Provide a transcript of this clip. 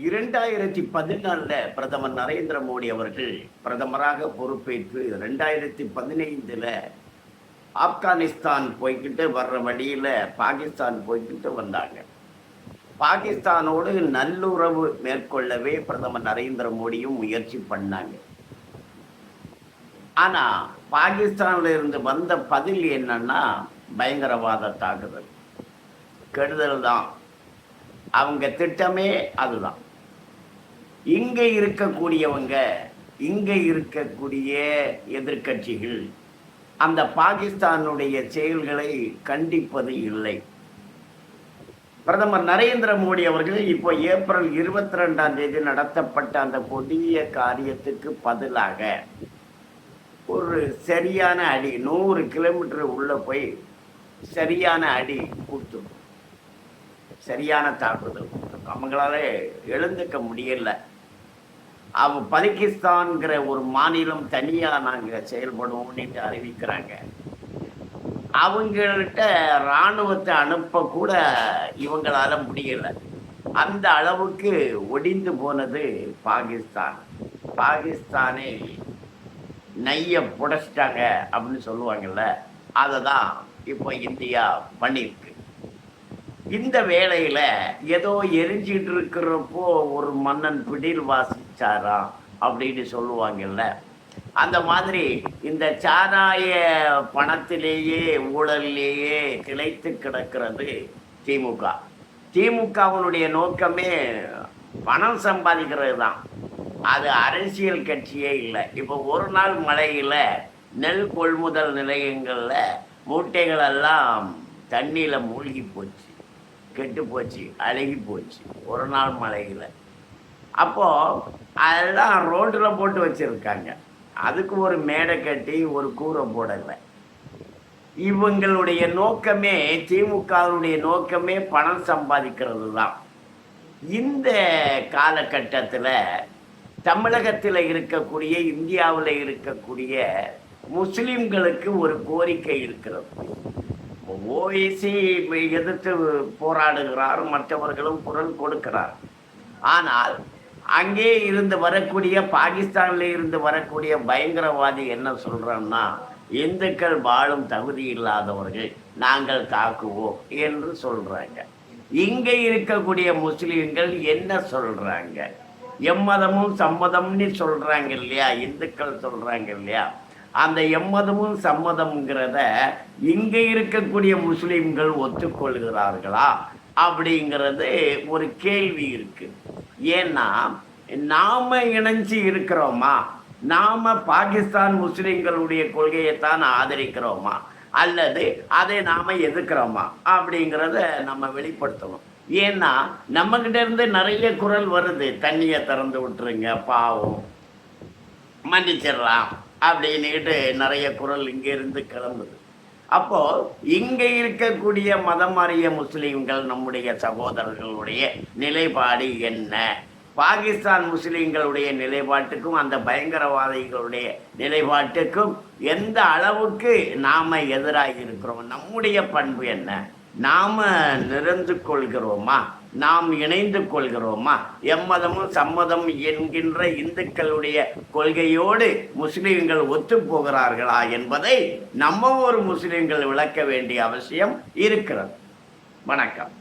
2014 பிரதமர் நரேந்திர மோடி அவர்கள் பிரதமராக பொறுப்பேற்று 2015 ஆப்கானிஸ்தான் போய்கிட்டு வர்ற வழியில பாகிஸ்தான் போய்கிட்டு வந்தாங்க. பாகிஸ்தானோடு நல்லுறவு மேற்கொள்ளவே பிரதமர் நரேந்திர மோடியும் முயற்சி பண்ணாங்க. ஆனா பாகிஸ்தான்ல இருந்து வந்த பதில் என்னன்னா பயங்கரவாத தாக்குதல், கெடுதல் தான். அவங்க திட்டமே அதுதான். இங்க இருக்கக்கூடியவங்க, இங்க இருக்கக்கூடிய எதிர்கட்சிகள் அந்த பாகிஸ்தானுடைய செயல்களை கண்டிப்பது இல்லை. பிரதமர் நரேந்திர மோடி அவர்கள் இப்போ ஏப்ரல் 22 நடத்தப்பட்ட அந்த கொடிய காரியத்துக்கு பதிலாக ஒரு சரியான அடி, 100 கிலோமீட்டர் உள்ள போய் சரியான அடி கொடுத்து, சரியான தாக்குதல். அவங்களால எழுந்துக்க முடியல. பாகிஸ்தான்கிற ஒரு மாநிலம் தனியா நாங்க செயல்படுவோம்னு அறிவிக்கிறாங்க. அவங்கள்ட்ட இராணுவத்தை அனுப்ப கூட இவங்களால முடியல. அந்த அளவுக்கு ஒடிந்து போனது பாகிஸ்தான். பாகிஸ்தானே நைய புடைச்சிட்டாங்க அப்படின்னு சொல்லுவாங்கல்ல, அதை தான் இப்போ இந்தியா பண்ணியிருக்கு. இந்த வேளையில ஏதோ எரிஞ்சிட்டு இருக்கிறப்போ ஒரு மன்னன் பிடில் வாசிச்சாரா அப்படின்னு சொல்லுவாங்கல்ல, அந்த மாதிரி இந்த சாராய பணத்திலேயே ஊழலிலேயே திளைத்து கிடக்கிறது திமுக. திமுகவினுடைய நோக்கமே பணம் சம்பாதிக்கிறது தான். அது அரசியல் கட்சியே இல்லை. இப்போ ஒரு நாள் மழையில் நெல் கொள்முதல் நிலையங்களில் மூட்டைகள் எல்லாம் தண்ணியில் மூழ்கி போச்சு, கெட்டு போச்சு, அழுகி போச்சு ஒரு நாள் மழையில். அப்போது அதெல்லாம் ரோட்டில் போட்டு வச்சுருக்காங்க. அதுக்கு ஒரு மேடை கட்டி ஒரு கூரை போடலை. இவங்களுடைய நோக்கமே, திமுகவுடைய நோக்கமே பணம் சம்பாதிக்கிறது தான். இந்த காலகட்டத்தில் தமிழகத்தில் இருக்கக்கூடிய, இந்தியாவில் இருக்கக்கூடிய முஸ்லிம்களுக்கு ஒரு கோரிக்கை இருக்கிறது. ஓவைசி எதிர்த்து போராடுகிறார், மற்றவர்களும் குரல் கொடுக்கிறார். ஆனால் அங்கே இருந்து வரக்கூடிய, பாகிஸ்தானில் இருந்து வரக்கூடிய பயங்கரவாதி என்ன சொல்றான்னா, இந்துக்கள் வாழும் தகுதி இல்லாதவர்கள், நாங்கள் தாக்குவோம் என்று சொல்றாங்க. இங்கே இருக்கக்கூடிய முஸ்லிம்கள் என்ன சொல்றாங்க? எம்மதமும் சம்மதம்னு சொல்றாங்க இல்லையா, இந்துக்கள் சொல்றாங்க இல்லையா, அந்த எம்மதமும் சம்மதம்ங்கிறத இங்க இருக்கக்கூடிய முஸ்லிம்கள் ஒத்துக்கொள்கிறார்களா அப்படிங்கிறது ஒரு கேள்வி இருக்கு. ஏன்னா நாம இணைஞ்சு இருக்கிறோமா, நாம பாகிஸ்தான் முஸ்லிம்களுடைய கொள்கையைத்தான் ஆதரிக்கிறோமா அல்லது அதை நாம எதிர்க்கிறோமா அப்படிங்கிறத நம்ம வெளிப்படுத்தணும். ஏன்னா நம்ம கிட்ட இருந்து நிறைய குரல் வருது, தண்ணியை திறந்து விட்டுருங்க, பாவம், மன்னிச்சிடலாம் அப்படின்னுக்கிட்டு நிறைய குரல் இங்கிருந்து கிளம்புது. அப்போ இங்க இருக்கக்கூடிய மதம் மாறிய முஸ்லிம்கள், நம்முடைய சகோதரர்களுடைய நிலைப்பாடு என்ன? பாகிஸ்தான் முஸ்லிம்களுடைய நிலைப்பாட்டுக்கும் அந்த பயங்கரவாதிகளுடைய நிலைப்பாட்டுக்கும் எந்த அளவுக்கு நாம எதிராக இருக்கிறோம்? நம்முடைய பண்பு என்ன? நாம நிறைந்து கொள்கிறோமா, நாம் இணைந்து கொள்கிறோமா? எம்மதமும் சம்மதம் என்கின்ற இந்துக்களுடைய கொள்கையோடு முஸ்லிம்கள் ஒத்து போகிறார்களா என்பதை நம்ம ஒரு முஸ்லிம்கள் விளக்க வேண்டிய அவசியம் இருக்கிறது. வணக்கம்.